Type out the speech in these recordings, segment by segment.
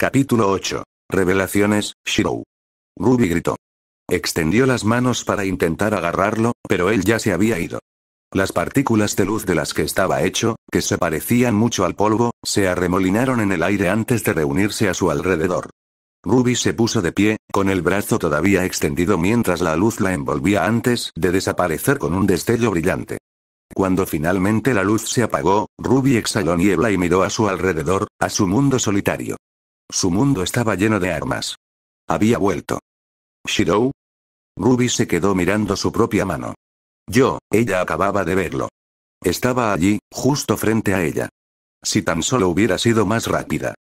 Capítulo 8. Revelaciones, Shirou. Ruby gritó. Extendió las manos para intentar agarrarlo, pero él ya se había ido. Las partículas de luz de las que estaba hecho, que se parecían mucho al polvo, se arremolinaron en el aire antes de reunirse a su alrededor. Ruby se puso de pie, con el brazo todavía extendido mientras la luz la envolvía antes de desaparecer con un destello brillante. Cuando finalmente la luz se apagó, Ruby exhaló niebla y miró a su alrededor, a su mundo solitario. Su mundo estaba lleno de armas. Había vuelto. ¿Shirou? Ruby se quedó mirando su propia mano. Ella acababa de verlo. Estaba allí, justo frente a ella. Si tan solo hubiera sido más rápida.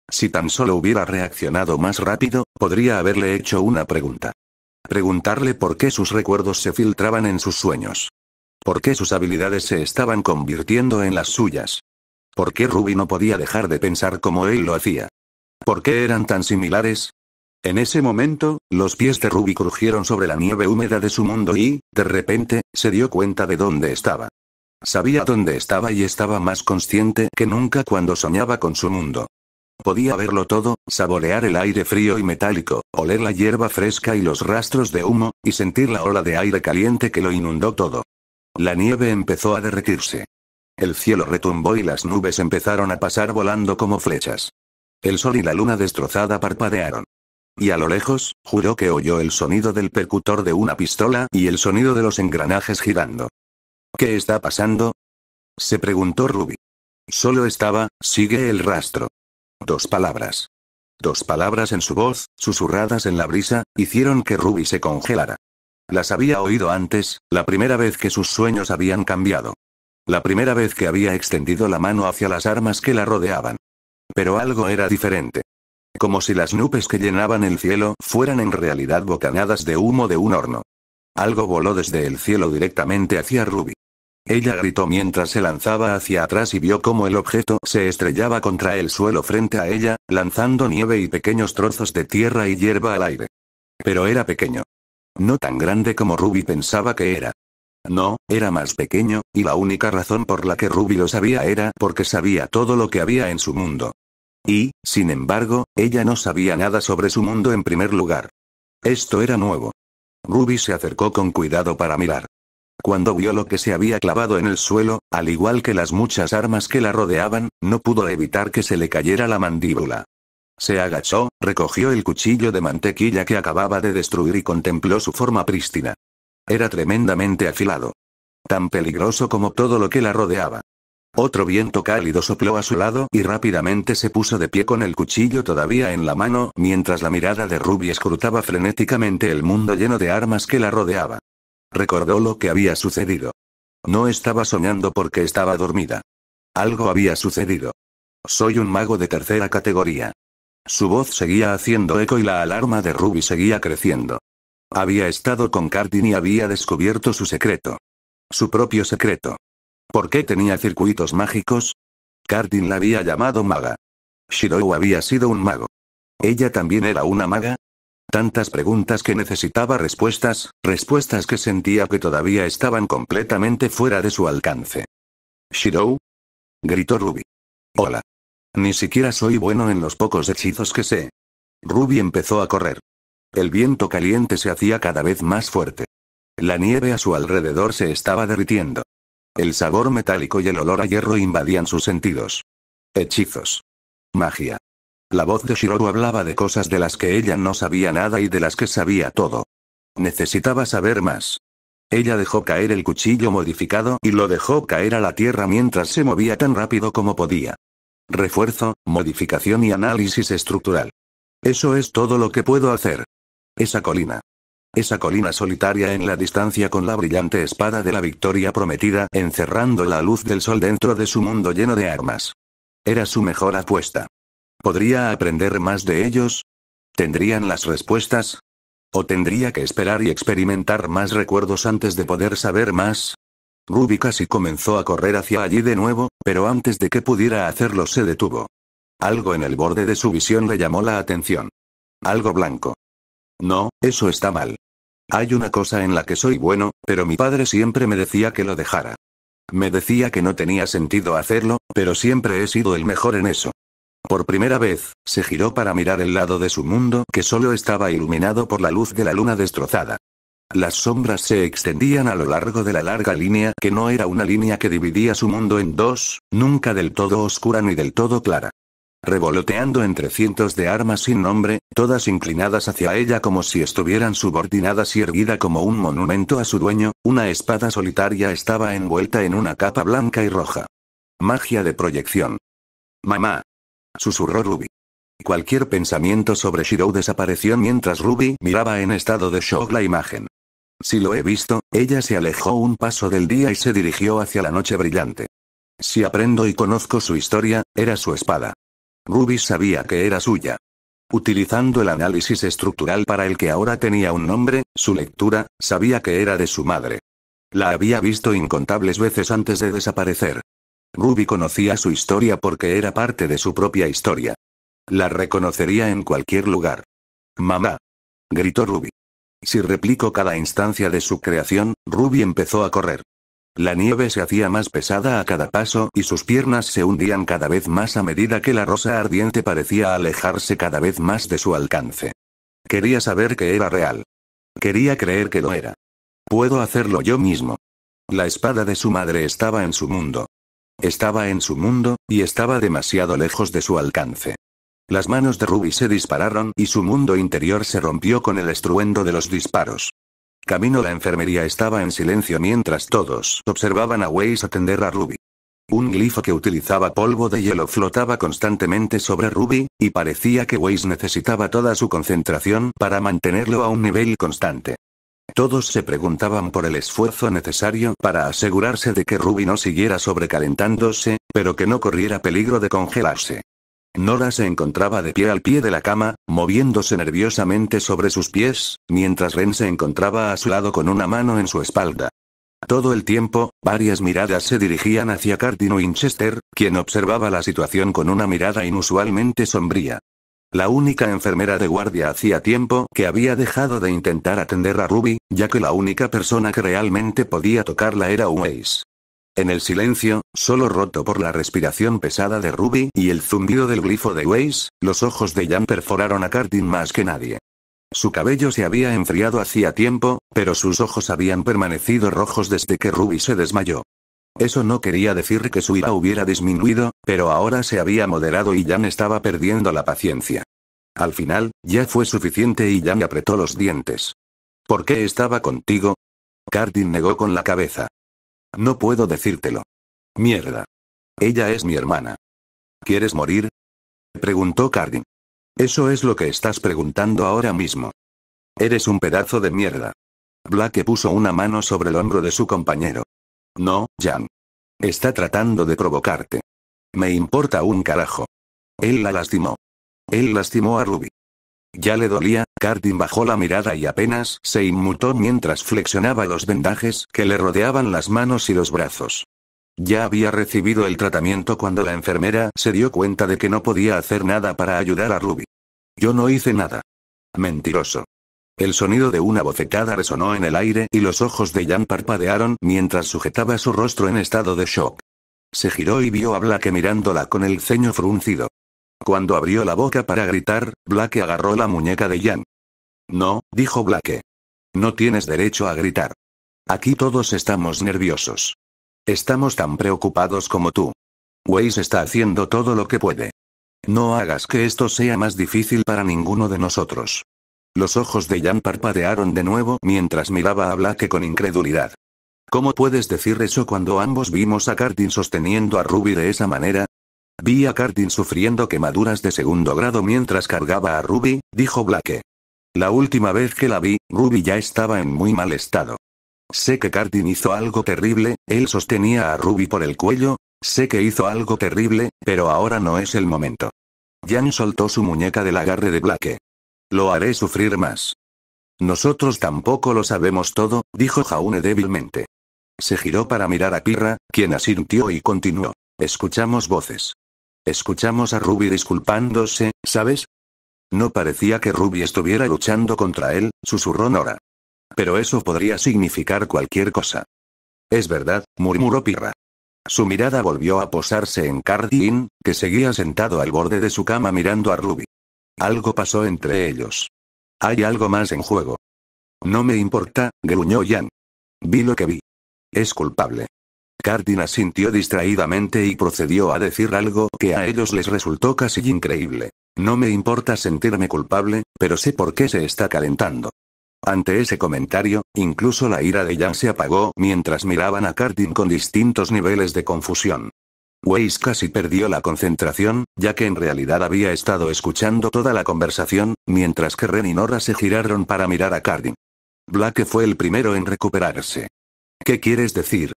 Si tan solo hubiera reaccionado más rápido, podría haberle hecho una pregunta. Preguntarle por qué sus recuerdos se filtraban en sus sueños. ¿Por qué sus habilidades se estaban convirtiendo en las suyas? ¿Por qué Ruby no podía dejar de pensar como él lo hacía? ¿Por qué eran tan similares? En ese momento, los pies de Ruby crujieron sobre la nieve húmeda de su mundo y, de repente, se dio cuenta de dónde estaba. Sabía dónde estaba y estaba más consciente que nunca cuando soñaba con su mundo. Podía verlo todo, saborear el aire frío y metálico, oler la hierba fresca y los rastros de humo, y sentir la ola de aire caliente que lo inundó todo. La nieve empezó a derretirse. El cielo retumbó y las nubes empezaron a pasar volando como flechas. El sol y la luna destrozada parpadearon. Y a lo lejos, juró que oyó el sonido del percutor de una pistola y el sonido de los engranajes girando. ¿Qué está pasando? Se preguntó Ruby. Solo sigue el rastro. 2 palabras. 2 palabras en su voz, susurradas en la brisa, hicieron que Ruby se congelara. Las había oído antes, la primera vez que sus sueños habían cambiado. La primera vez que había extendido la mano hacia las armas que la rodeaban. Pero algo era diferente. Como si las nubes que llenaban el cielo fueran en realidad bocanadas de humo de un horno. Algo voló desde el cielo directamente hacia Ruby. Ella gritó mientras se lanzaba hacia atrás y vio cómo el objeto se estrellaba contra el suelo frente a ella, lanzando nieve y pequeños trozos de tierra y hierba al aire. Pero era pequeño. No tan grande como Ruby pensaba que era. No, era más pequeño, y la única razón por la que Ruby lo sabía era porque sabía todo lo que había en su mundo. Y, sin embargo, ella no sabía nada sobre su mundo en primer lugar. Esto era nuevo. Ruby se acercó con cuidado para mirar. Cuando vio lo que se había clavado en el suelo, al igual que las muchas armas que la rodeaban, no pudo evitar que se le cayera la mandíbula. Se agachó, recogió el cuchillo de mantequilla que acababa de destruir y contempló su forma prístina. Era tremendamente afilado. Tan peligroso como todo lo que la rodeaba. Otro viento cálido sopló a su lado y rápidamente se puso de pie con el cuchillo todavía en la mano, mientras la mirada de Ruby escrutaba frenéticamente el mundo lleno de armas que la rodeaba. Recordó lo que había sucedido. No estaba soñando porque estaba dormida. Algo había sucedido. Soy un mago de 3ª categoría. Su voz seguía haciendo eco y la alarma de Ruby seguía creciendo. Había estado con Cardin y había descubierto su secreto. Su propio secreto. ¿Por qué tenía circuitos mágicos? Cardin la había llamado maga. Shirou había sido un mago. ¿Ella también era una maga? Tantas preguntas que necesitaba respuestas que sentía que todavía estaban completamente fuera de su alcance. ¿Shirou? Gritó Ruby. Hola. Ni siquiera soy bueno en los pocos hechizos que sé. Ruby empezó a correr. El viento caliente se hacía cada vez más fuerte. La nieve a su alrededor se estaba derritiendo. El sabor metálico y el olor a hierro invadían sus sentidos. Hechizos. Magia. La voz de Shirou hablaba de cosas de las que ella no sabía nada y de las que sabía todo. Necesitaba saber más. Ella dejó caer el cuchillo modificado y lo dejó caer a la tierra mientras se movía tan rápido como podía. Refuerzo, modificación y análisis estructural. Eso es todo lo que puedo hacer. Esa colina. Esa colina solitaria en la distancia con la brillante espada de la victoria prometida encerrando la luz del sol dentro de su mundo lleno de armas. Era su mejor apuesta. ¿Podría aprender más de ellos? ¿Tendrían las respuestas? ¿O tendría que esperar y experimentar más recuerdos antes de poder saber más? Ruby casi comenzó a correr hacia allí de nuevo, pero antes de que pudiera hacerlo se detuvo. Algo en el borde de su visión le llamó la atención. Algo blanco. No, eso está mal. Hay una cosa en la que soy bueno, pero mi padre siempre me decía que lo dejara. Me decía que no tenía sentido hacerlo, pero siempre he sido el mejor en eso. Por primera vez, se giró para mirar el lado de su mundo que solo estaba iluminado por la luz de la luna destrozada. Las sombras se extendían a lo largo de la larga línea que no era una línea que dividía su mundo en dos, nunca del todo oscura ni del todo clara. Revoloteando entre cientos de armas sin nombre, todas inclinadas hacia ella como si estuvieran subordinadas y erguida como un monumento a su dueño, una espada solitaria estaba envuelta en una capa blanca y roja. Magia de proyección. Mamá. Susurró Ruby. Cualquier pensamiento sobre Shirou desapareció mientras Ruby miraba en estado de shock la imagen. Si lo he visto, ella se alejó un paso del día y se dirigió hacia la noche brillante. Si aprendo y conozco su historia, era su espada. Ruby sabía que era suya. Utilizando el análisis estructural para el que ahora tenía un nombre, su lectura, sabía que era de su madre. La había visto incontables veces antes de desaparecer. Ruby conocía su historia porque era parte de su propia historia. La reconocería en cualquier lugar. Mamá. Gritó Ruby. Si replico cada instancia de su creación, Ruby empezó a correr. La nieve se hacía más pesada a cada paso y sus piernas se hundían cada vez más a medida que la rosa ardiente parecía alejarse cada vez más de su alcance. Quería saber que era real. Quería creer que lo era. Puedo hacerlo yo mismo. La espada de su madre estaba en su mundo. Estaba en su mundo, y estaba demasiado lejos de su alcance. Las manos de Ruby se dispararon y su mundo interior se rompió con el estruendo de los disparos. Camino la enfermería estaba en silencio mientras todos observaban a Weiss atender a Ruby. Un glifo que utilizaba polvo de hielo flotaba constantemente sobre Ruby, y parecía que Weiss necesitaba toda su concentración para mantenerlo a un nivel constante. Todos se preguntaban por el esfuerzo necesario para asegurarse de que Ruby no siguiera sobrecalentándose, pero que no corriera peligro de congelarse. Nora se encontraba de pie al pie de la cama, moviéndose nerviosamente sobre sus pies, mientras Ren se encontraba a su lado con una mano en su espalda. Todo el tiempo, varias miradas se dirigían hacia Cardin Winchester, quien observaba la situación con una mirada inusualmente sombría. La única enfermera de guardia hacía tiempo que había dejado de intentar atender a Ruby, ya que la única persona que realmente podía tocarla era Weiss. En el silencio, solo roto por la respiración pesada de Ruby y el zumbido del glifo de Weiss, los ojos de Jan perforaron a Cardin más que nadie. Su cabello se había enfriado hacía tiempo, pero sus ojos habían permanecido rojos desde que Ruby se desmayó. Eso no quería decir que su ira hubiera disminuido, pero ahora se había moderado y Jan estaba perdiendo la paciencia. Al final, ya fue suficiente y Jan apretó los dientes. ¿Por qué estaba contigo? Cardin negó con la cabeza. No puedo decírtelo. Mierda. Ella es mi hermana. ¿Quieres morir? Preguntó Cardin. Eso es lo que estás preguntando ahora mismo. Eres un pedazo de mierda. Blake puso una mano sobre el hombro de su compañero. No, Jan. Está tratando de provocarte. Me importa un carajo. Él la lastimó. Él lastimó a Ruby. Ya le dolía, Cardin bajó la mirada y apenas se inmutó mientras flexionaba los vendajes que le rodeaban las manos y los brazos. Ya había recibido el tratamiento cuando la enfermera se dio cuenta de que no podía hacer nada para ayudar a Ruby. Yo no hice nada. Mentiroso. El sonido de una bofetada resonó en el aire y los ojos de Jan parpadearon mientras sujetaba su rostro en estado de shock. Se giró y vio a Blake mirándola con el ceño fruncido. Cuando abrió la boca para gritar, Blake agarró la muñeca de Jan. No, dijo Blake. No tienes derecho a gritar. Aquí todos estamos nerviosos. Estamos tan preocupados como tú. Weiss está haciendo todo lo que puede. No hagas que esto sea más difícil para ninguno de nosotros. Los ojos de Jan parpadearon de nuevo mientras miraba a Blake con incredulidad. ¿Cómo puedes decir eso cuando ambos vimos a Cardin sosteniendo a Ruby de esa manera? Vi a Cardin sufriendo quemaduras de segundo grado mientras cargaba a Ruby, dijo Blake. La última vez que la vi, Ruby ya estaba en muy mal estado. Sé que Cardin hizo algo terrible, él sostenía a Ruby por el cuello, sé que hizo algo terrible, pero ahora no es el momento. Jan soltó su muñeca del agarre de Blake. Lo haré sufrir más. Nosotros tampoco lo sabemos todo, dijo Jaune débilmente. Se giró para mirar a Pirra, quien asintió y continuó. Escuchamos voces. Escuchamos a Ruby disculpándose, ¿sabes? No parecía que Ruby estuviera luchando contra él, susurró Nora. Pero eso podría significar cualquier cosa. Es verdad, murmuró Pirra. Su mirada volvió a posarse en Cardin, que seguía sentado al borde de su cama mirando a Ruby. Algo pasó entre ellos. Hay algo más en juego. No me importa, gruñó Jan. Vi lo que vi. Es culpable. Cardin asintió distraídamente y procedió a decir algo que a ellos les resultó casi increíble. No me importa sentirme culpable, pero sé por qué se está calentando. Ante ese comentario, incluso la ira de Jan se apagó mientras miraban a Cardin con distintos niveles de confusión. Weiss casi perdió la concentración, ya que en realidad había estado escuchando toda la conversación, mientras que Ren y Nora se giraron para mirar a Cardin. Blake fue el primero en recuperarse. ¿Qué quieres decir?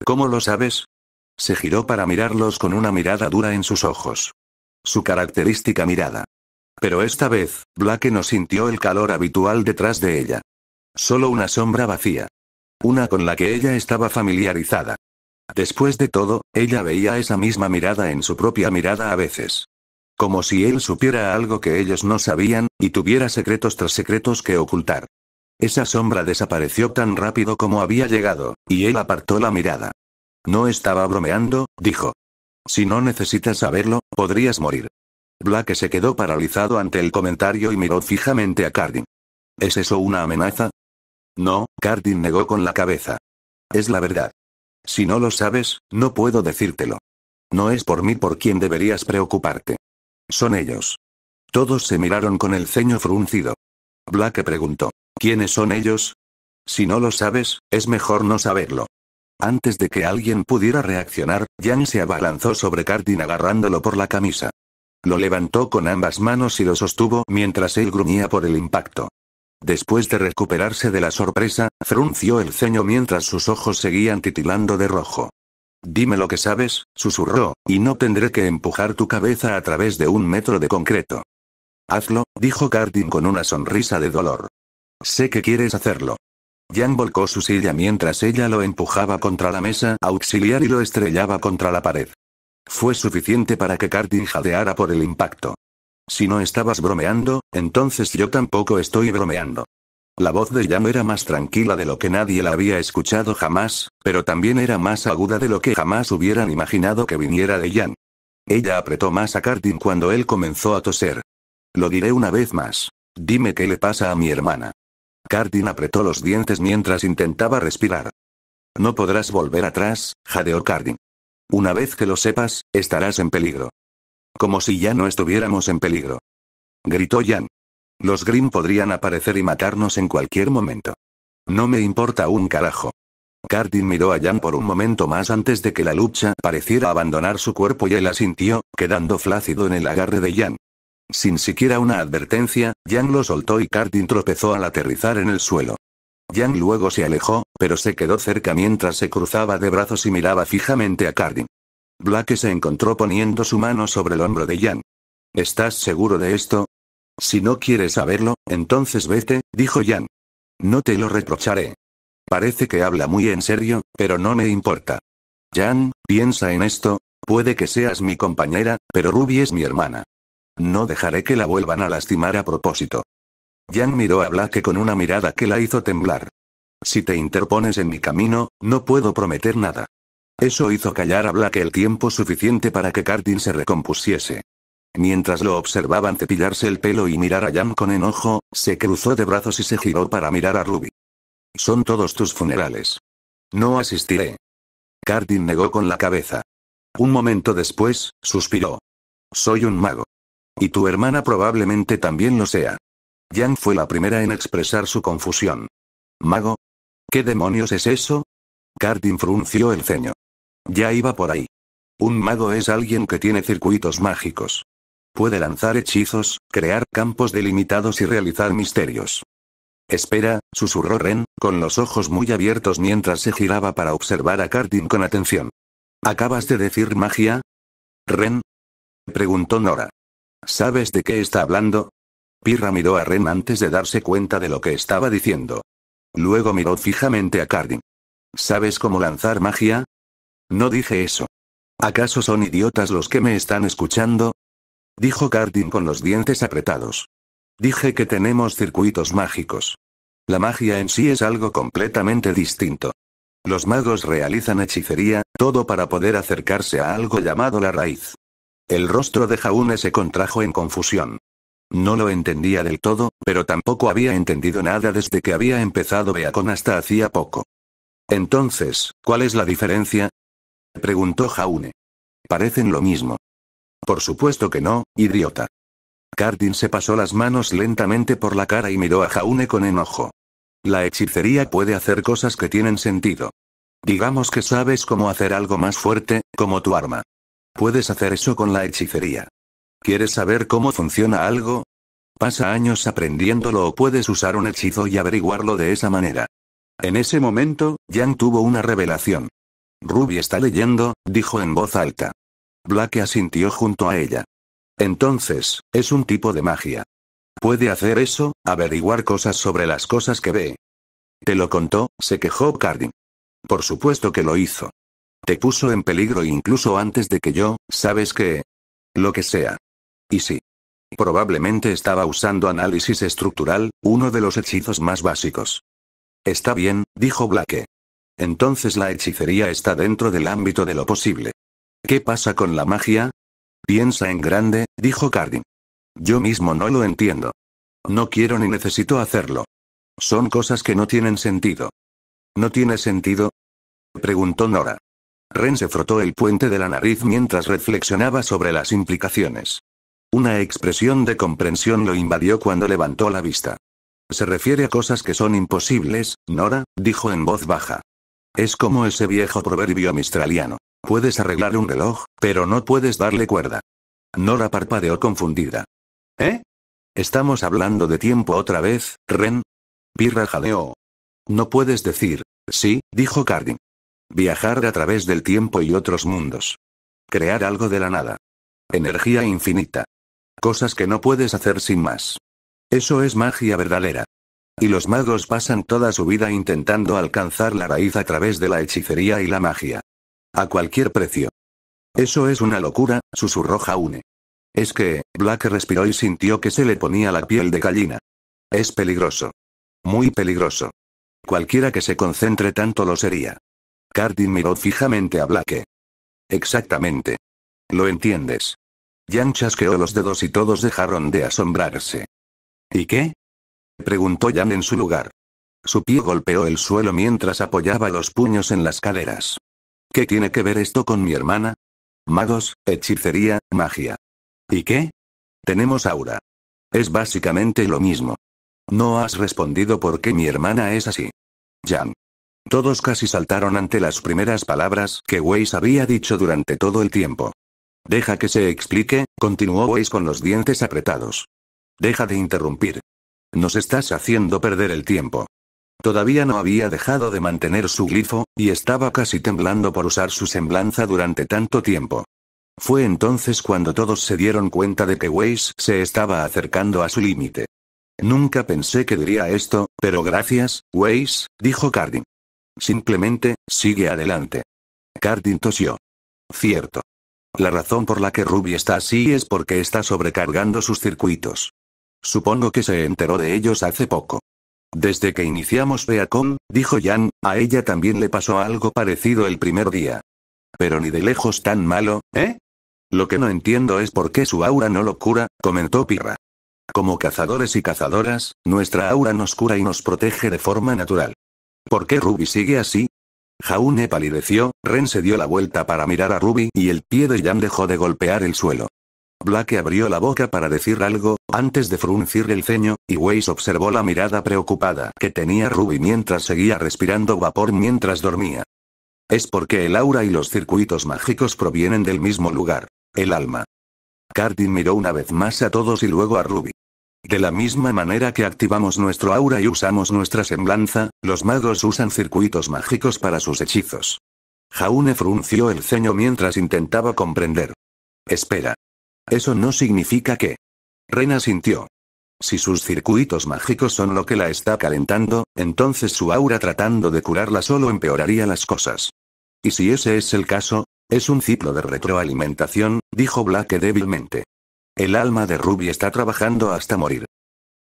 ¿Cómo lo sabes? Se giró para mirarlos con una mirada dura en sus ojos. Su característica mirada. Pero esta vez, Blake no sintió el calor habitual detrás de ella. Solo una sombra vacía. Una con la que ella estaba familiarizada. Después de todo, ella veía esa misma mirada en su propia mirada a veces. Como si él supiera algo que ellos no sabían, y tuviera secretos tras secretos que ocultar. Esa sombra desapareció tan rápido como había llegado, y él apartó la mirada. No estaba bromeando, dijo. Si no necesitas saberlo, podrías morir. Blake se quedó paralizado ante el comentario y miró fijamente a Cardin. ¿Es eso una amenaza? No, Cardin negó con la cabeza. Es la verdad. Si no lo sabes, no puedo decírtelo. No es por mí por quien deberías preocuparte. Son ellos. Todos se miraron con el ceño fruncido. Blake preguntó. ¿Quiénes son ellos? Si no lo sabes, es mejor no saberlo. Antes de que alguien pudiera reaccionar, Jan se abalanzó sobre Cardin agarrándolo por la camisa. Lo levantó con ambas manos y lo sostuvo mientras él gruñía por el impacto. Después de recuperarse de la sorpresa, frunció el ceño mientras sus ojos seguían titilando de rojo. Dime lo que sabes, susurró, y no tendré que empujar tu cabeza a través de 1 metro de concreto. Hazlo, dijo Cardin con una sonrisa de dolor. Sé que quieres hacerlo. Jan volcó su silla mientras ella lo empujaba contra la mesa auxiliar y lo estrellaba contra la pared. Fue suficiente para que Cardin jadeara por el impacto. Si no estabas bromeando, entonces yo tampoco estoy bromeando. La voz de Jan era más tranquila de lo que nadie la había escuchado jamás, pero también era más aguda de lo que jamás hubieran imaginado que viniera de Jan. Ella apretó más a Cardin cuando él comenzó a toser. Lo diré una vez más. Dime qué le pasa a mi hermana. Cardin apretó los dientes mientras intentaba respirar. No podrás volver atrás, jadeó Cardin. Una vez que lo sepas, estarás en peligro. Como si ya no estuviéramos en peligro. Gritó Jan. Los Grimm podrían aparecer y matarnos en cualquier momento. No me importa un carajo. Cardin miró a Jan por un momento más antes de que la lucha pareciera abandonar su cuerpo y él asintió, quedando flácido en el agarre de Jan. Sin siquiera una advertencia, Jan lo soltó y Cardin tropezó al aterrizar en el suelo. Jan luego se alejó, pero se quedó cerca mientras se cruzaba de brazos y miraba fijamente a Cardin. Blake se encontró poniendo su mano sobre el hombro de Jan. ¿Estás seguro de esto? Si no quieres saberlo, entonces vete, dijo Jan. No te lo reprocharé. Parece que habla muy en serio, pero no me importa. Jan, piensa en esto, puede que seas mi compañera, pero Ruby es mi hermana. No dejaré que la vuelvan a lastimar a propósito. Jan miró a Blake con una mirada que la hizo temblar. Si te interpones en mi camino, no puedo prometer nada. Eso hizo callar a Blake el tiempo suficiente para que Cardin se recompusiese. Mientras lo observaban cepillarse el pelo y mirar a Jan con enojo, se cruzó de brazos y se giró para mirar a Ruby. Son todos tus funerales. No asistiré. Cardin negó con la cabeza. Un momento después, suspiró. Soy un mago. Y tu hermana probablemente también lo sea. Jan fue la primera en expresar su confusión. ¿Mago? ¿Qué demonios es eso? Cardin frunció el ceño. Ya iba por ahí. Un mago es alguien que tiene circuitos mágicos. Puede lanzar hechizos, crear campos delimitados y realizar misterios. Espera, susurró Ren, con los ojos muy abiertos mientras se giraba para observar a Cardin con atención. ¿Acabas de decir magia? ¿Ren? Preguntó Nora. ¿Sabes de qué está hablando? Pirra miró a Ren antes de darse cuenta de lo que estaba diciendo. Luego miró fijamente a Cardin. ¿Sabes cómo lanzar magia? No dije eso. ¿Acaso son idiotas los que me están escuchando? Dijo Cardin con los dientes apretados. Dije que tenemos circuitos mágicos. La magia en sí es algo completamente distinto. Los magos realizan hechicería, todo para poder acercarse a algo llamado la raíz. El rostro de Jaune se contrajo en confusión. No lo entendía del todo, pero tampoco había entendido nada desde que había empezado Beacon hasta hacía poco. Entonces, ¿cuál es la diferencia?, preguntó Jaune. Parecen lo mismo. Por supuesto que no, idiota. Cardin se pasó las manos lentamente por la cara y miró a Jaune con enojo. La hechicería puede hacer cosas que tienen sentido. Digamos que sabes cómo hacer algo más fuerte, como tu arma. Puedes hacer eso con la hechicería. ¿Quieres saber cómo funciona algo? Pasa años aprendiéndolo o puedes usar un hechizo y averiguarlo de esa manera. En ese momento, Yang tuvo una revelación. Ruby está leyendo, dijo en voz alta. Blake asintió junto a ella. Entonces, es un tipo de magia. ¿Puede hacer eso, averiguar cosas sobre las cosas que ve? ¿Te lo contó?, se quejó Cardin. Por supuesto que lo hizo. Te puso en peligro incluso antes de que yo, ¿sabes qué? Lo que sea. Y sí. Probablemente estaba usando análisis estructural, uno de los hechizos más básicos. Está bien, dijo Blake. Entonces la hechicería está dentro del ámbito de lo posible. ¿Qué pasa con la magia? Piensa en grande, dijo Cardin. Yo mismo no lo entiendo. No quiero ni necesito hacerlo. Son cosas que no tienen sentido. ¿No tiene sentido?, preguntó Nora. Ren se frotó el puente de la nariz mientras reflexionaba sobre las implicaciones. Una expresión de comprensión lo invadió cuando levantó la vista. Se refiere a cosas que son imposibles, Nora, dijo en voz baja. Es como ese viejo proverbio mistraliano. Puedes arreglar un reloj, pero no puedes darle cuerda. Nora parpadeó confundida. ¿Eh? ¿Estamos hablando de tiempo otra vez, Ren? Pirra jadeó. No puedes decir, sí, dijo Cardin. Viajar a través del tiempo y otros mundos. Crear algo de la nada. Energía infinita. Cosas que no puedes hacer sin más. Eso es magia verdadera. Y los magos pasan toda su vida intentando alcanzar la raíz a través de la hechicería y la magia. A cualquier precio. Eso es una locura, susurró Jaune. Es que, Blake respiró y sintió que se le ponía la piel de gallina. Es peligroso. Muy peligroso. Cualquiera que se concentre tanto lo sería. Cardin miró fijamente a Blake. Exactamente. ¿Lo entiendes? Yang chasqueó los dedos y todos dejaron de asombrarse. ¿Y qué?, preguntó Yang en su lugar. Su pie golpeó el suelo mientras apoyaba los puños en las caderas. ¿Qué tiene que ver esto con mi hermana? Magos, hechicería, magia. ¿Y qué? Tenemos aura. Es básicamente lo mismo. No has respondido por qué mi hermana es así. Yang. Todos casi saltaron ante las primeras palabras que Weiss había dicho durante todo el tiempo. Deja que se explique, continuó Weiss con los dientes apretados. Deja de interrumpir. Nos estás haciendo perder el tiempo. Todavía no había dejado de mantener su glifo, y estaba casi temblando por usar su semblanza durante tanto tiempo. Fue entonces cuando todos se dieron cuenta de que Weiss se estaba acercando a su límite. Nunca pensé que diría esto, pero gracias, Weiss, dijo Cardin. Simplemente, sigue adelante. Cardin tosió. Cierto. La razón por la que Ruby está así es porque está sobrecargando sus circuitos. Supongo que se enteró de ellos hace poco. Desde que iniciamos Beacon, dijo Yang, a ella también le pasó algo parecido el primer día. Pero ni de lejos tan malo, ¿eh? Lo que no entiendo es por qué su aura no lo cura, comentó Pirra. Como cazadores y cazadoras, nuestra aura nos cura y nos protege de forma natural. ¿Por qué Ruby sigue así? Jaune palideció, Ren se dio la vuelta para mirar a Ruby y el pie de Yang dejó de golpear el suelo. Blake abrió la boca para decir algo, antes de fruncir el ceño, y Weiss observó la mirada preocupada que tenía Ruby mientras seguía respirando vapor mientras dormía. Es porque el aura y los circuitos mágicos provienen del mismo lugar, el alma. Cardin miró una vez más a todos y luego a Ruby. De la misma manera que activamos nuestro aura y usamos nuestra semblanza, los magos usan circuitos mágicos para sus hechizos. Jaune frunció el ceño mientras intentaba comprender. Espera. Eso no significa que... Ren asintió. Si sus circuitos mágicos son lo que la está calentando, entonces su aura tratando de curarla solo empeoraría las cosas. Y si ese es el caso, es un ciclo de retroalimentación, dijo Blake débilmente. El alma de Ruby está trabajando hasta morir.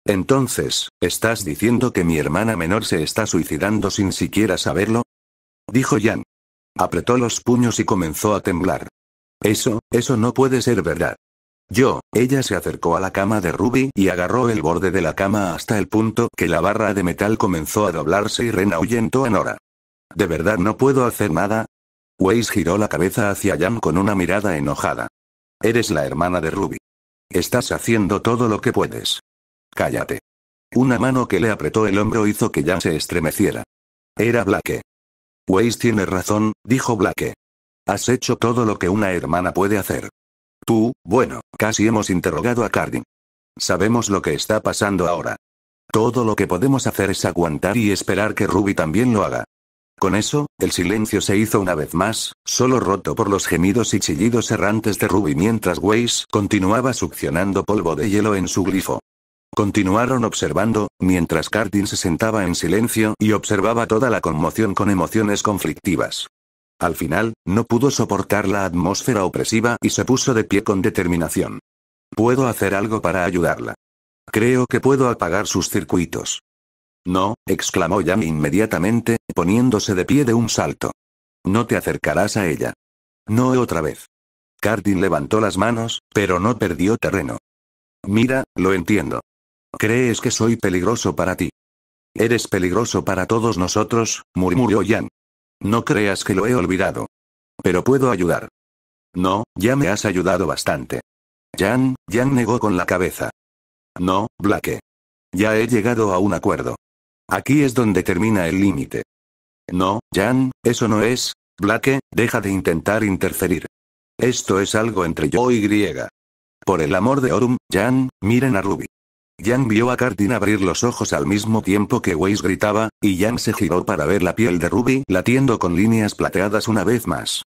Entonces, ¿estás diciendo que mi hermana menor se está suicidando sin siquiera saberlo? dijo Jan. Apretó los puños y comenzó a temblar. Eso no puede ser verdad. Ella se acercó a la cama de Ruby y agarró el borde de la cama hasta el punto que la barra de metal comenzó a doblarse y Ren ahuyentó a Nora. ¿De verdad no puedo hacer nada? Weiss giró la cabeza hacia Jan con una mirada enojada. Eres la hermana de Ruby. Estás haciendo todo lo que puedes. Cállate. Una mano que le apretó el hombro hizo que Jan se estremeciera. Era Blake. Weiss tiene razón, dijo Blake. Has hecho todo lo que una hermana puede hacer. Bueno, casi hemos interrogado a Cardin. Sabemos lo que está pasando ahora. Todo lo que podemos hacer es aguantar y esperar que Ruby también lo haga. Con eso, el silencio se hizo una vez más, solo roto por los gemidos y chillidos errantes de Ruby mientras Weiss continuaba succionando polvo de hielo en su glifo. Continuaron observando, mientras Cardin se sentaba en silencio y observaba toda la conmoción con emociones conflictivas. Al final, no pudo soportar la atmósfera opresiva y se puso de pie con determinación. Puedo hacer algo para ayudarla. Creo que puedo apagar sus circuitos. No, exclamó Jan inmediatamente, poniéndose de pie de un salto. No te acercarás a ella. No otra vez. Cardin levantó las manos, pero no perdió terreno. Mira, lo entiendo. ¿Crees que soy peligroso para ti? Eres peligroso para todos nosotros, murmuró Jan. No creas que lo he olvidado. Pero puedo ayudar. No, ya me has ayudado bastante. Jan negó con la cabeza. No, Blake. Ya he llegado a un acuerdo. Aquí es donde termina el límite. No, Jan, eso no es. Blake, deja de intentar interferir. Esto es algo entre yo y Griega. Por el amor de Orum, Jan, miren a Ruby. Jan vio a Cardin abrir los ojos al mismo tiempo que Weiss gritaba, y Jan se giró para ver la piel de Ruby latiendo con líneas plateadas una vez más.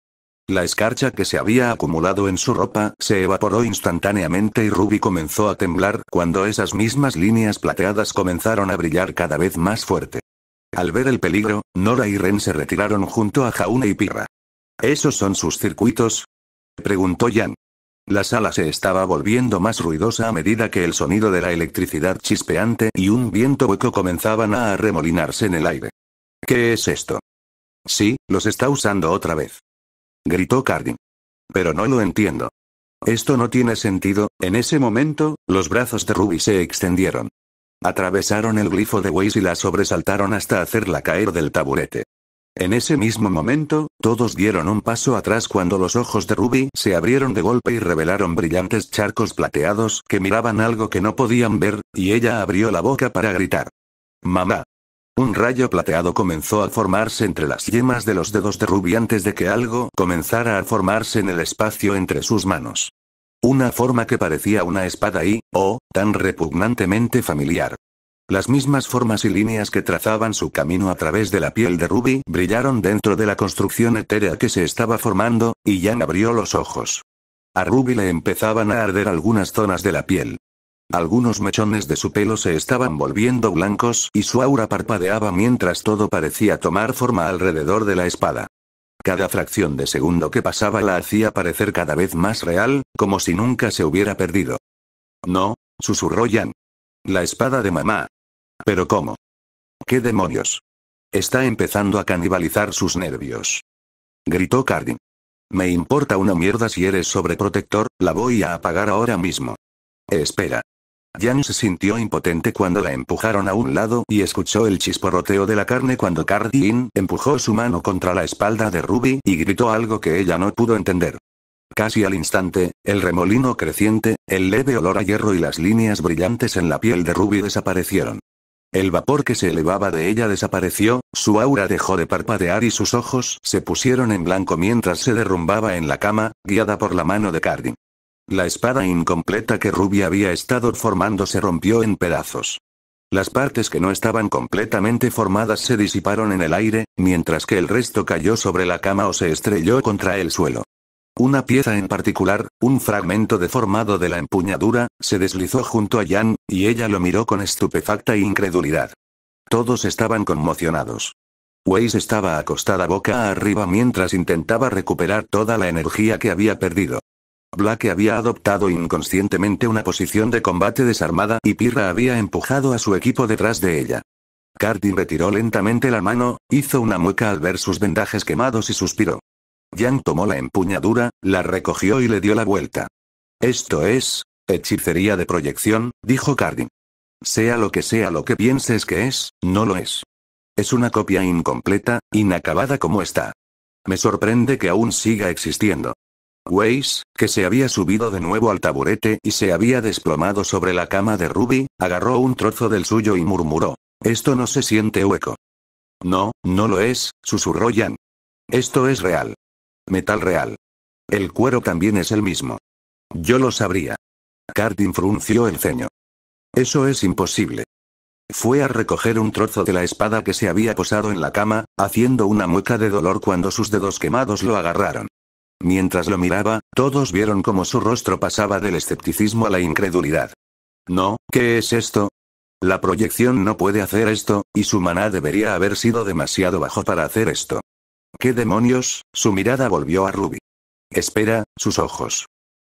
La escarcha que se había acumulado en su ropa se evaporó instantáneamente y Ruby comenzó a temblar cuando esas mismas líneas plateadas comenzaron a brillar cada vez más fuerte. Al ver el peligro, Nora y Ren se retiraron junto a Jaune y Pirra. ¿Esos son sus circuitos?, preguntó Jan. La sala se estaba volviendo más ruidosa a medida que el sonido de la electricidad chispeante y un viento hueco comenzaban a arremolinarse en el aire. ¿Qué es esto? Sí, los está usando otra vez, gritó Cardin. Pero no lo entiendo. Esto no tiene sentido. En ese momento, los brazos de Ruby se extendieron. Atravesaron el glifo de Weiss y la sobresaltaron hasta hacerla caer del taburete. En ese mismo momento, todos dieron un paso atrás cuando los ojos de Ruby se abrieron de golpe y revelaron brillantes charcos plateados que miraban algo que no podían ver, y ella abrió la boca para gritar. ¡Mamá! Un rayo plateado comenzó a formarse entre las yemas de los dedos de Ruby antes de que algo comenzara a formarse en el espacio entre sus manos. Una forma que parecía una espada y, tan repugnantemente familiar. Las mismas formas y líneas que trazaban su camino a través de la piel de Ruby brillaron dentro de la construcción etérea que se estaba formando, y Jan abrió los ojos. A Ruby le empezaban a arder algunas zonas de la piel. Algunos mechones de su pelo se estaban volviendo blancos y su aura parpadeaba mientras todo parecía tomar forma alrededor de la espada. Cada fracción de segundo que pasaba la hacía parecer cada vez más real, como si nunca se hubiera perdido. No, susurró Jan. La espada de mamá. ¿Pero cómo? ¿Qué demonios? Está empezando a canibalizar sus nervios, gritó Cardin. Me importa una mierda si eres sobreprotector, la voy a apagar ahora mismo. Espera. Jan se sintió impotente cuando la empujaron a un lado y escuchó el chisporroteo de la carne cuando Cardin empujó su mano contra la espalda de Ruby y gritó algo que ella no pudo entender. Casi al instante, el remolino creciente, el leve olor a hierro y las líneas brillantes en la piel de Ruby desaparecieron. El vapor que se elevaba de ella desapareció, su aura dejó de parpadear y sus ojos se pusieron en blanco mientras se derrumbaba en la cama, guiada por la mano de Cardin. La espada incompleta que Ruby había estado formando se rompió en pedazos. Las partes que no estaban completamente formadas se disiparon en el aire, mientras que el resto cayó sobre la cama o se estrelló contra el suelo. Una pieza en particular, un fragmento deformado de la empuñadura, se deslizó junto a Jan, y ella lo miró con estupefacta incredulidad. Todos estaban conmocionados. Weiss estaba acostada boca arriba mientras intentaba recuperar toda la energía que había perdido. Blake había adoptado inconscientemente una posición de combate desarmada y Pirra había empujado a su equipo detrás de ella. Cardin retiró lentamente la mano, hizo una mueca al ver sus vendajes quemados y suspiró. Yang tomó la empuñadura, la recogió y le dio la vuelta. Esto es hechicería de proyección, dijo Cardin. Sea lo que pienses que es, no lo es. Es una copia incompleta, inacabada como está. Me sorprende que aún siga existiendo. Weiss, que se había subido de nuevo al taburete y se había desplomado sobre la cama de Ruby, agarró un trozo del suyo y murmuró. Esto no se siente hueco. No, no lo es, susurró Yang. Esto es real. Metal real. El cuero también es el mismo. Yo lo sabría. Cardin frunció el ceño. Eso es imposible. Fue a recoger un trozo de la espada que se había posado en la cama, haciendo una mueca de dolor cuando sus dedos quemados lo agarraron. Mientras lo miraba, todos vieron cómo su rostro pasaba del escepticismo a la incredulidad. No, ¿qué es esto? La proyección no puede hacer esto, y su maná debería haber sido demasiado bajo para hacer esto. ¿Qué demonios? Su mirada volvió a Ruby. Espera, sus ojos.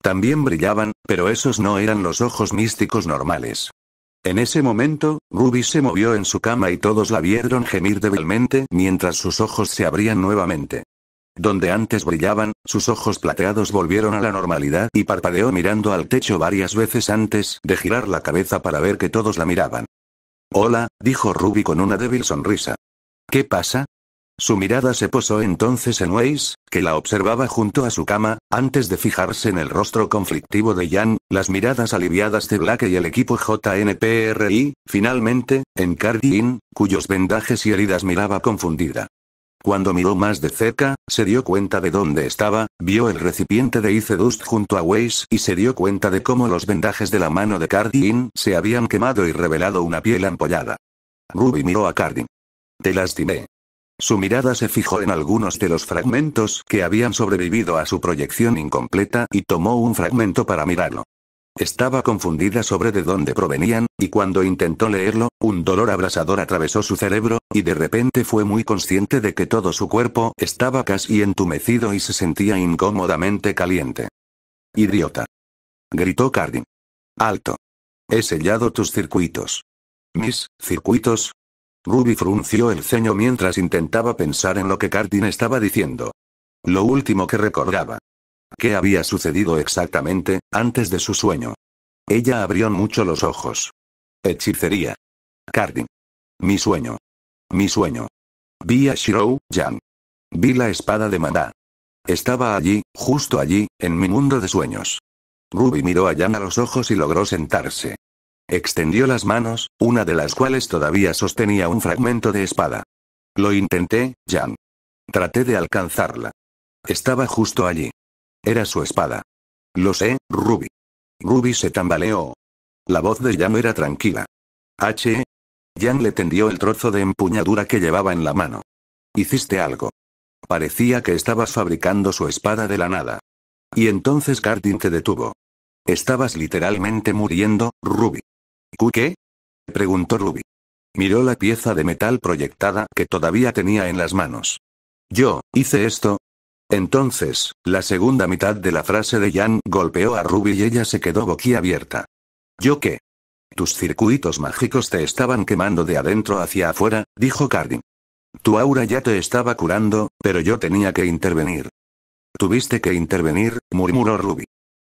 También brillaban, pero esos no eran los ojos místicos normales. En ese momento, Ruby se movió en su cama y todos la vieron gemir débilmente mientras sus ojos se abrían nuevamente. Donde antes brillaban, sus ojos plateados volvieron a la normalidad y parpadeó mirando al techo varias veces antes de girar la cabeza para ver que todos la miraban. Hola, dijo Ruby con una débil sonrisa. ¿Qué pasa? Su mirada se posó entonces en Weiss, que la observaba junto a su cama, antes de fijarse en el rostro conflictivo de Yang, las miradas aliviadas de Black y el equipo JNPR y, finalmente, en Cardin, cuyos vendajes y heridas miraba confundida. Cuando miró más de cerca, se dio cuenta de dónde estaba, vio el recipiente de Ice Dust junto a Weiss y se dio cuenta de cómo los vendajes de la mano de Cardin se habían quemado y revelado una piel ampollada. Ruby miró a Cardin. Te lastimé. Su mirada se fijó en algunos de los fragmentos que habían sobrevivido a su proyección incompleta y tomó un fragmento para mirarlo. Estaba confundida sobre de dónde provenían, y cuando intentó leerlo, un dolor abrasador atravesó su cerebro, y de repente fue muy consciente de que todo su cuerpo estaba casi entumecido y se sentía incómodamente caliente. Idiota. Gritó Cardin. Alto. He sellado tus circuitos. ¿Mis circuitos? Ruby frunció el ceño mientras intentaba pensar en lo que Cardin estaba diciendo. Lo último que recordaba. ¿Qué había sucedido exactamente, antes de su sueño? Ella abrió mucho los ojos. Hechicería. Cardin. Mi sueño. Mi sueño. Vi a Shirou, Yang. Vi la espada de Maná. Estaba allí, justo allí, en mi mundo de sueños. Ruby miró a Yang a los ojos y logró sentarse. Extendió las manos, una de las cuales todavía sostenía un fragmento de espada. Lo intenté, Yang. Traté de alcanzarla. Estaba justo allí. Era su espada. Lo sé, Ruby. Ruby se tambaleó. La voz de Yang era tranquila. Yang le tendió el trozo de empuñadura que llevaba en la mano. Hiciste algo. Parecía que estabas fabricando su espada de la nada. Y entonces Cardin te detuvo. Estabas literalmente muriendo, Ruby. ¿Qué? Preguntó Ruby. Miró la pieza de metal proyectada que todavía tenía en las manos. Yo hice esto. Entonces, la segunda mitad de la frase de Yang golpeó a Ruby y ella se quedó boquiabierta. ¿Yo qué? Tus circuitos mágicos te estaban quemando de adentro hacia afuera, dijo Cardin. Tu aura ya te estaba curando, pero yo tenía que intervenir. Tuviste que intervenir, murmuró Ruby.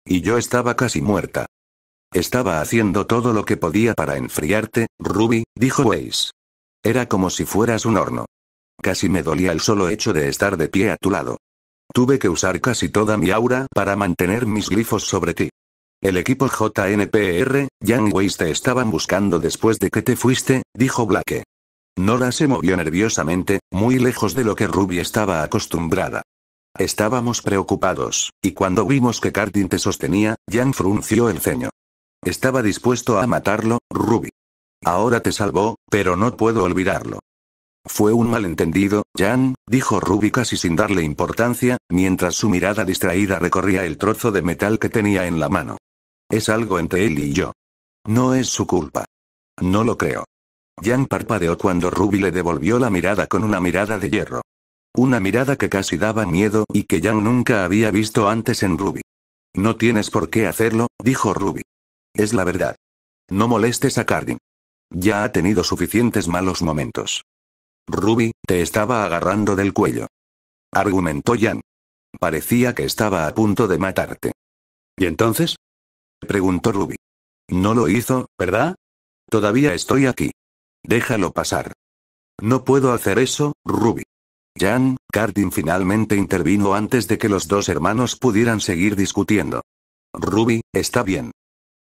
Y yo estaba casi muerta. Estaba haciendo todo lo que podía para enfriarte, Ruby, dijo Weiss. Era como si fueras un horno. Casi me dolía el solo hecho de estar de pie a tu lado. Tuve que usar casi toda mi aura para mantener mis glifos sobre ti. El equipo JNPR, Yang y Weiss te estaban buscando después de que te fuiste, dijo Blake. Nora se movió nerviosamente, muy lejos de lo que Ruby estaba acostumbrada. Estábamos preocupados, y cuando vimos que Cardin te sostenía, Yang frunció el ceño. Estaba dispuesto a matarlo, Ruby. Ahora te salvó, pero no puedo olvidarlo. Fue un malentendido, Yang, dijo Ruby casi sin darle importancia, mientras su mirada distraída recorría el trozo de metal que tenía en la mano. Es algo entre él y yo. No es su culpa. No lo creo. Yang parpadeó cuando Ruby le devolvió la mirada con una mirada de hierro. Una mirada que casi daba miedo y que Yang nunca había visto antes en Ruby. No tienes por qué hacerlo, dijo Ruby. Es la verdad. No molestes a Cardin. Ya ha tenido suficientes malos momentos. Ruby, te estaba agarrando del cuello. Argumentó Jan. Parecía que estaba a punto de matarte. ¿Y entonces? Preguntó Ruby. No lo hizo, ¿verdad? Todavía estoy aquí. Déjalo pasar. No puedo hacer eso, Ruby. Jan, Cardin finalmente intervino antes de que los dos hermanos pudieran seguir discutiendo. Ruby, está bien.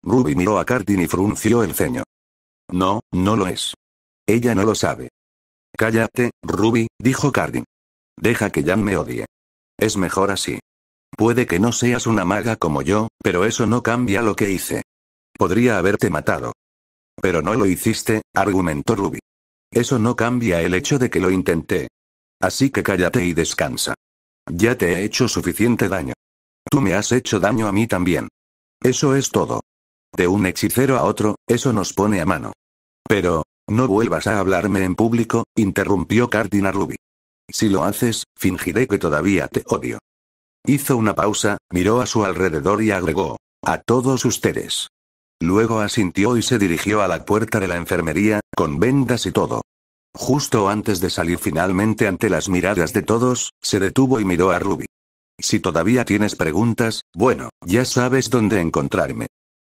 Ruby miró a Cardin y frunció el ceño. No, no lo es. Ella no lo sabe. Cállate, Ruby, dijo Cardin. Deja que Jan me odie. Es mejor así. Puede que no seas una maga como yo, pero eso no cambia lo que hice. Podría haberte matado. Pero no lo hiciste, argumentó Ruby. Eso no cambia el hecho de que lo intenté. Así que cállate y descansa. Ya te he hecho suficiente daño. Tú me has hecho daño a mí también. Eso es todo. De un hechicero a otro, eso nos pone a mano. Pero, no vuelvas a hablarme en público, interrumpió Cardin a Ruby. Si lo haces, fingiré que todavía te odio. Hizo una pausa, miró a su alrededor y agregó, a todos ustedes. Luego asintió y se dirigió a la puerta de la enfermería, con vendas y todo. Justo antes de salir finalmente ante las miradas de todos, se detuvo y miró a Ruby. Si todavía tienes preguntas, bueno, ya sabes dónde encontrarme.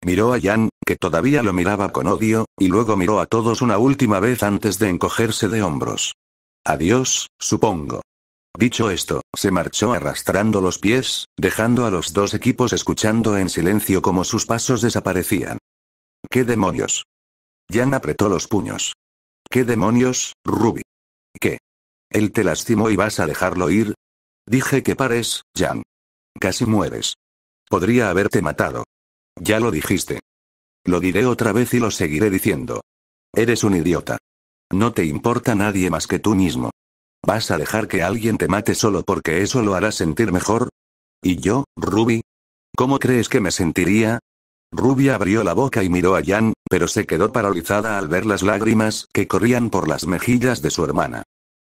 Miró a Jan, que todavía lo miraba con odio, y luego miró a todos una última vez antes de encogerse de hombros. Adiós, supongo. Dicho esto, se marchó arrastrando los pies, dejando a los dos equipos escuchando en silencio cómo sus pasos desaparecían. ¿Qué demonios? Jan apretó los puños. ¿Qué demonios, Ruby? ¿Qué? Él te lastimó y vas a dejarlo ir. Dije que pares, Jan. Casi mueres. Podría haberte matado. Ya lo dijiste. Lo diré otra vez y lo seguiré diciendo. Eres un idiota. No te importa nadie más que tú mismo. ¿Vas a dejar que alguien te mate solo porque eso lo hará sentir mejor? ¿Y yo, Ruby? ¿Cómo crees que me sentiría? Ruby abrió la boca y miró a Jan, pero se quedó paralizada al ver las lágrimas que corrían por las mejillas de su hermana.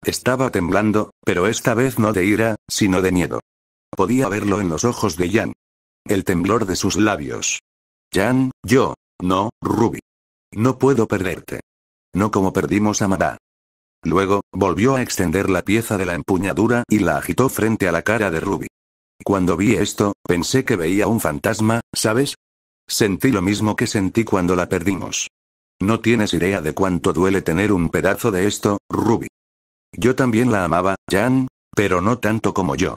Estaba temblando, pero esta vez no de ira, sino de miedo. Podía verlo en los ojos de Jan. El temblor de sus labios. Jan, no, Ruby. No puedo perderte. No como perdimos a Mara. Luego, volvió a extender la pieza de la empuñadura y la agitó frente a la cara de Ruby. Cuando vi esto, pensé que veía un fantasma, ¿sabes? Sentí lo mismo que sentí cuando la perdimos. No tienes idea de cuánto duele tener un pedazo de esto, Ruby. Yo también la amaba, Jan, pero no tanto como yo.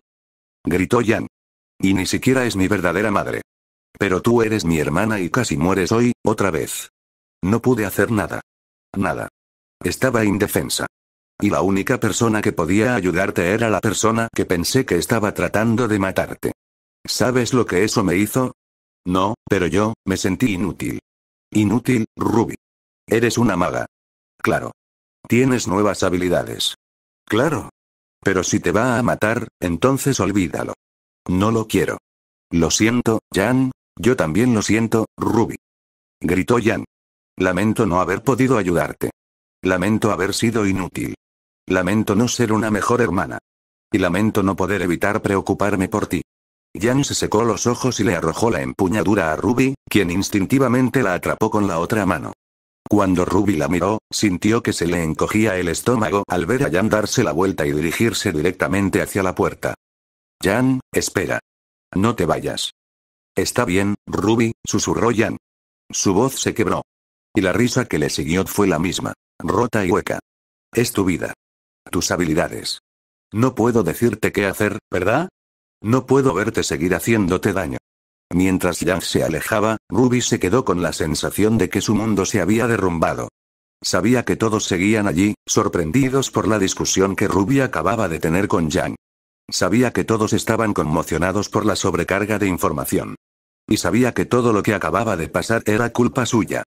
Gritó Jan. Y ni siquiera es mi verdadera madre. Pero tú eres mi hermana y casi mueres hoy, otra vez. No pude hacer nada. Nada. Estaba indefensa. Y la única persona que podía ayudarte era la persona que pensé que estaba tratando de matarte. ¿Sabes lo que eso me hizo? No, pero yo, me sentí inútil. Inútil, Ruby. Eres una maga. Claro. Tienes nuevas habilidades. Claro. Pero si te va a matar, entonces olvídalo. No lo quiero. Lo siento, Jan, yo también lo siento, Ruby. Gritó Jan. Lamento no haber podido ayudarte. Lamento haber sido inútil. Lamento no ser una mejor hermana. Y lamento no poder evitar preocuparme por ti. Jan se secó los ojos y le arrojó la empuñadura a Ruby, quien instintivamente la atrapó con la otra mano. Cuando Ruby la miró, sintió que se le encogía el estómago al ver a Jan darse la vuelta y dirigirse directamente hacia la puerta. Jan, espera. No te vayas. Está bien, Ruby, susurró Jan. Su voz se quebró. Y la risa que le siguió fue la misma, rota y hueca. Es tu vida. Tus habilidades. No puedo decirte qué hacer, ¿verdad? No puedo verte seguir haciéndote daño. Mientras Jan se alejaba, Ruby se quedó con la sensación de que su mundo se había derrumbado. Sabía que todos seguían allí, sorprendidos por la discusión que Ruby acababa de tener con Jan. Sabía que todos estaban conmocionados por la sobrecarga de información. Y sabía que todo lo que acababa de pasar era culpa suya.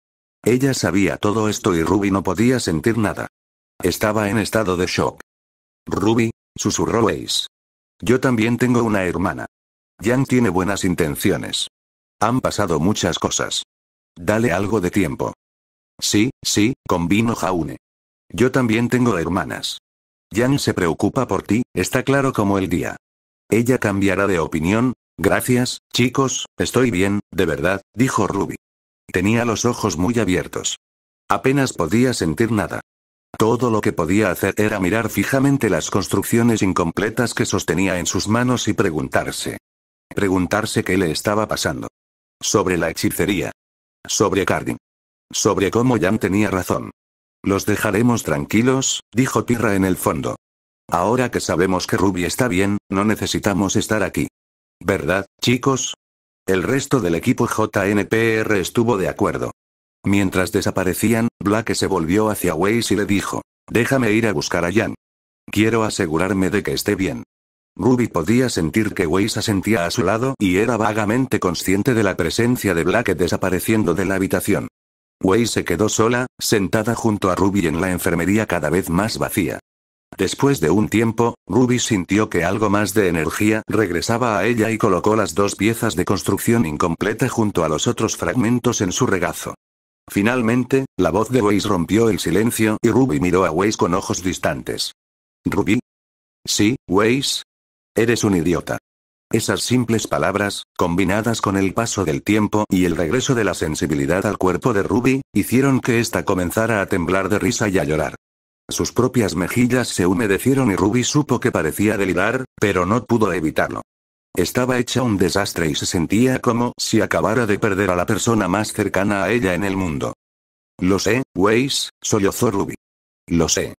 Ella sabía todo esto y Ruby no podía sentir nada. Estaba en estado de shock. Ruby, susurró Ace. Yo también tengo una hermana. Jan tiene buenas intenciones. Han pasado muchas cosas. Dale algo de tiempo. Sí, convino Jaune. Yo también tengo hermanas. Jan se preocupa por ti, está claro como el día. Ella cambiará de opinión. Gracias, chicos, estoy bien, de verdad, dijo Ruby. Tenía los ojos muy abiertos. Apenas podía sentir nada. Todo lo que podía hacer era mirar fijamente las construcciones incompletas que sostenía en sus manos y preguntarse. Preguntarse qué le estaba pasando. Sobre la hechicería. Sobre Cardin. Sobre cómo Jan tenía razón. Los dejaremos tranquilos, dijo Pirra en el fondo. Ahora que sabemos que Ruby está bien, no necesitamos estar aquí. ¿Verdad, chicos? El resto del equipo JNPR estuvo de acuerdo. Mientras desaparecían, Blake se volvió hacia Weiss y le dijo: déjame ir a buscar a Jan. Quiero asegurarme de que esté bien. Ruby podía sentir que Weiss asentía a su lado y era vagamente consciente de la presencia de Blake desapareciendo de la habitación. Weiss se quedó sola, sentada junto a Ruby en la enfermería cada vez más vacía. Después de un tiempo, Ruby sintió que algo más de energía regresaba a ella y colocó las dos piezas de construcción incompleta junto a los otros fragmentos en su regazo. Finalmente, la voz de Weiss rompió el silencio y Ruby miró a Weiss con ojos distantes. ¿Ruby? Sí, Weiss. Eres un idiota. Esas simples palabras, combinadas con el paso del tiempo y el regreso de la sensibilidad al cuerpo de Ruby, hicieron que ésta comenzara a temblar de risa y a llorar. Sus propias mejillas se humedecieron y Ruby supo que parecía delirar, pero no pudo evitarlo. Estaba hecha un desastre y se sentía como si acabara de perder a la persona más cercana a ella en el mundo. Lo sé, Weiss, sollozó Ruby. Lo sé.